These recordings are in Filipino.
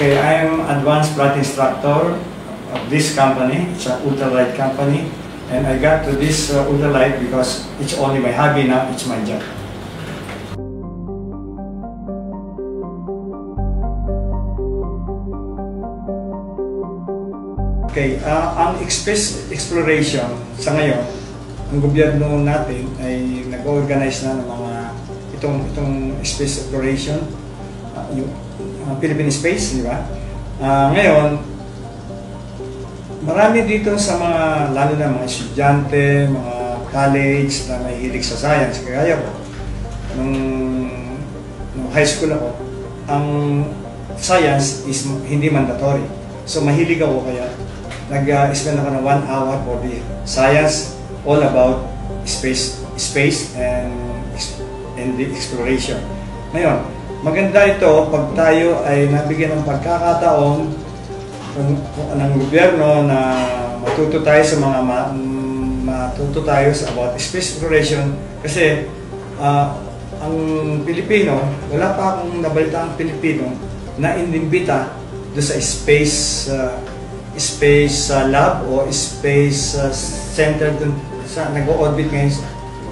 Okay, I am advanced flight instructor of this company. It's an ultralight company, and I got to this ultralight because it's only my hobby now. It's my job. Okay, ang space exploration sa ngayon, ang gobyerno natin ay nag-organize na ng mga itong space exploration, yung Philippine Space, di ba? Ngayon, marami dito sa mga, lalo na mga estudyante, mga college na mahilig sa science, kaya ko, nung high school ako, ang science is hindi mandatory. So mahilig ako kaya nag-spend ako ng 1 hour for the science, all about space and the exploration. Ngayon, maganda ito pag tayo ay nabigyan ng pagkakataon ng gobyerno na matuto tayo sa mga matuto tayo sa about space exploration kasi ang Pilipino, wala pa akong nabalita ang Pilipino na inimbita do sa space lab o space center dun sa nag-o-orbit ngayon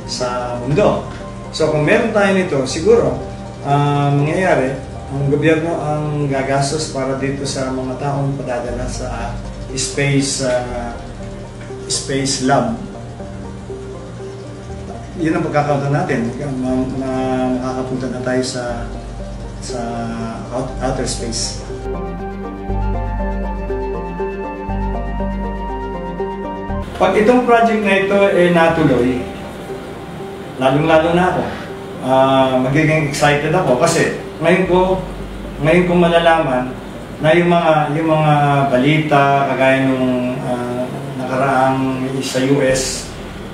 sa mundo. So kung meron tayo nito, siguro mangyayari, ang gobyerno ang gagastos para dito sa mga taong padadala sa space lab. Yun ang pagkakataon natin, makakapunta na tayo sa outer space. Pag itong project na ito ay natuloy, lalong-lalo na ako, magiging excited ako kasi ngayon ko malalaman na yung mga balita kagaya nung nakaraang sa US,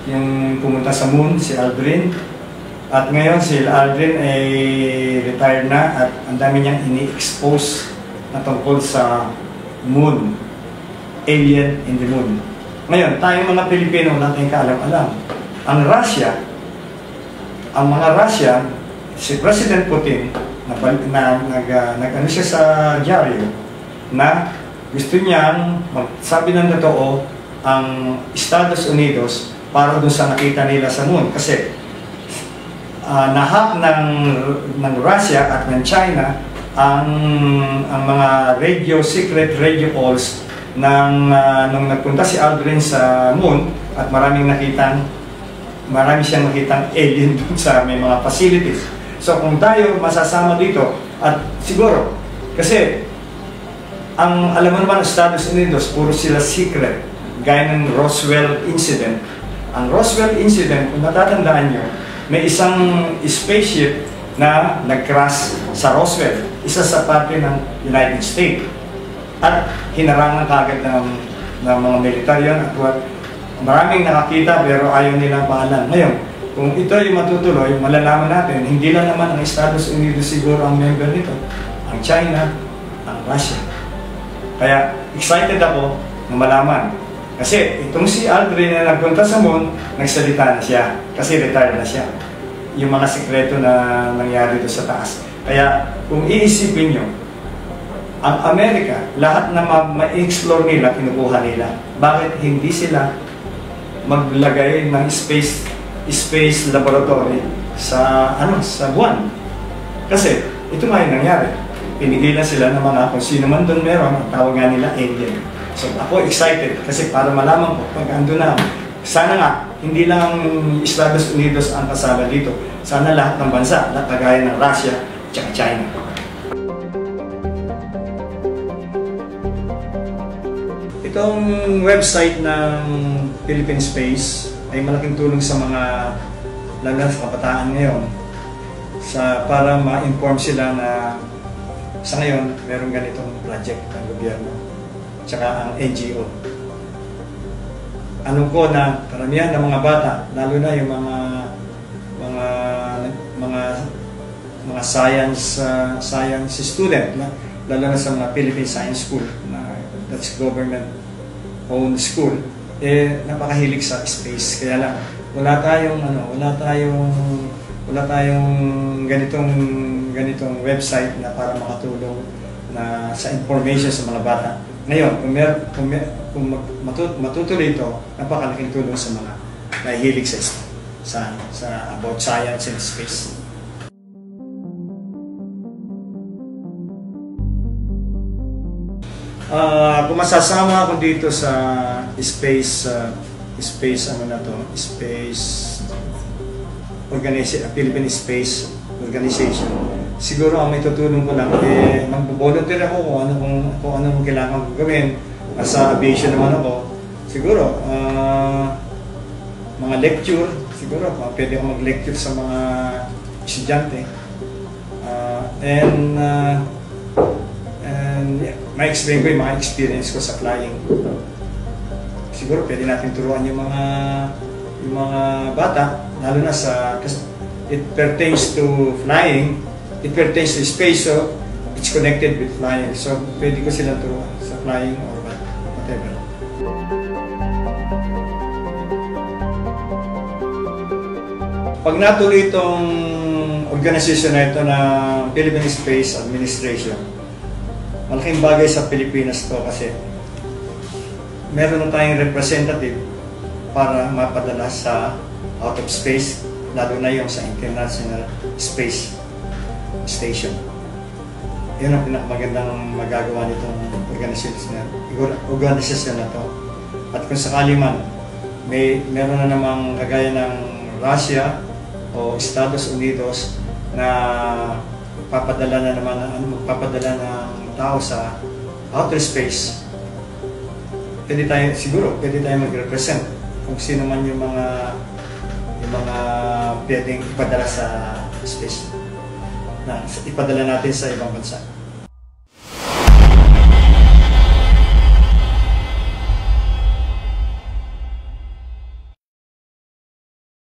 yung pumunta sa moon, si Aldrin, at ngayon si Aldrin ay retired na at ang dami niyang ini-expose na tungkol sa moon, alien in the moon. Ngayon, tayong mga Pilipino, wala tayong kaalam-alam. Ang mga Russia, si President Putin, nag-ano siya sa dyaryo, na gusto niyang magsabi ng totoo ang Estados Unidos para dun sa nakita nila sa moon. Kasi nahack ng Russia at ng China ang mga secret radio calls nung nagpunta si Aldrin sa moon at marami siyang nakitang alien dun sa may mga facilities. So kung tayo masasama dito at siguro kasi ang alam mo naman ng Estados Unidos puro sila secret gaya ng Roswell incident. Ang Roswell incident, kung natatandaan nyo, may isang spaceship na nag-crash sa Roswell, isa sa parte ng United States. At hinarangan kagad ng mga militar yun at maraming nakakita pero ayaw nilang paalam. Ngayon, kung ito ay matutuloy, malalaman natin, hindi lang naman ang Estados Unidos siguro ang member nito, ang China, ang Russia. Kaya excited ako na malaman. Kasi itong si Aldrin na nagpunta sa moon, nagsalita na siya kasi retired na siya. Yung mga sikreto na nangyari doon sa taas. Kaya kung iisipin nyo, ang Amerika, lahat na ma-explore nila, kinukuha nila. Bakit hindi sila maglagay ng space laboratory sa buwan? Kasi ito nga yung nangyari. Pinigilan sila ng mga kung sino man doon meron, ang tawag nga nila alien. So ako excited kasi para malaman ko pag ando na, sana nga hindi lang Estados Unidos ang kasama dito. Sana lahat ng bansa, kagaya ng Russia at China. Itong website ng Philippine Space ay malaking tulong sa mga lalo na sa kabataan ngayon para ma-inform sila na sa ngayon merong ganitong project ng gobyerno tsaka ang NGO. Anong ko na karamihan ng mga bata, lalo na yung mga science student, lalo na sa mga Philippine Science School, that's government-owned school, napakahilig sa space. Kaya lang, wala tayong ganitong website na para makatulong na sa information sa mga bata. Ngayon, matutuloy ito, napakalaking tulong sa mga nahihilig sa about science and space. Kung masasama ako dito sa space Philippine Space Organization, siguro ang may tutulong ko lang, mag-volunteer ako kung anong kailangan ko gawin. Sa aviation naman ako, siguro, mga lecture, siguro, pwede ako mag-lecture sa mga estudyante. And ma-explain ko yung mga experience ko sa flying. Siguro pwede natin turuan yung mga bata, lalo na kasi it pertains to flying, it pertains to space, so it's connected with flying. So pwede ko silang turuan sa flying or whatever. Pag natuloy itong organization na ito na Philippine Space Administration, malaking bagay sa Pilipinas to kasi meron na tayong representative para mapadala sa out of space, lalo na yung sa International Space Station. Yun ang pinakamagandang magagawa nitong organisasyon na to. At kung sakali man, meron na namang kagaya ng Russia o Estados Unidos na magpapadala ng tao sa outer space, pwede tayo mag-represent kung sino man yung mga pwedeng ipadala sa space na ipadala natin sa ibang bansa.